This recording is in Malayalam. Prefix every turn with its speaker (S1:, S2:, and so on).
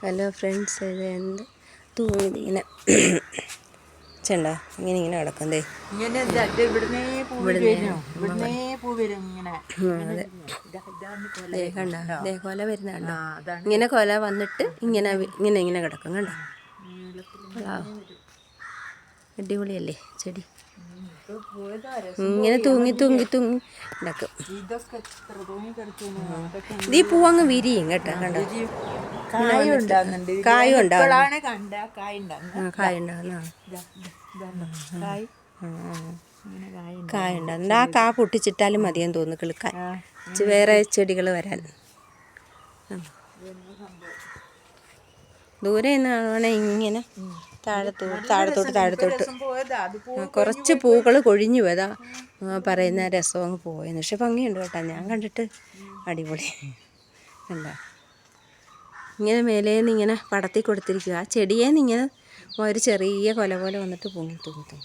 S1: ഹലോ ഫ്രണ്ട്സ്, ഇത് എന്ത് തൂങ്ങിങ്ങനെ ചെണ്ടോ ഇങ്ങനെ ഇങ്ങനെ കിടക്കുന്നേ കണ്ടോ കൊല വരുന്ന കണ്ടോ. ഇങ്ങനെ കൊല വന്നിട്ട് ഇങ്ങനെ ഇങ്ങനെ ഇങ്ങനെ കിടക്കും കണ്ടോ. അടിപൊളിയല്ലേ ചെടി. ഇങ്ങനെ തൂങ്ങി തൂങ്ങി തൂങ്ങി ഉണ്ടാക്കും. ഇത് ഈ പൂവങ്ങ് വിരിയും കേട്ടോ. കണ്ടോ കായും കായുണ്ടാകുന്നുണ്ട്. ആ കാ പൊട്ടിച്ചിട്ടാലും മതിയെന്ന് തോന്നുന്നു കിളുക്കാൻ, വേറെ ചെടികൾ വരാൻ. ദൂരെ നിന്നാണെ ഇങ്ങനെ താഴത്തോട്ട് കുറച്ച് പൂക്കൾ കൊഴിഞ്ഞു പോയതാ പറയുന്ന രസം അങ്ങ് പോയെന്ന്. പക്ഷെ ഭംഗിയുണ്ട് കേട്ടോ, ഞാൻ കണ്ടിട്ട് അടിപൊളി. എന്താ ഇങ്ങനെ മേലേന്ന് ഇങ്ങനെ പടത്തി കൊടുത്തിരിക്കുക. ആ ചെടിയേന്ന് ഇങ്ങനെ ഒരു ചെറിയ കൊല പോലെ വന്നിട്ട് പൊങ്ങി തൂങ്ങി.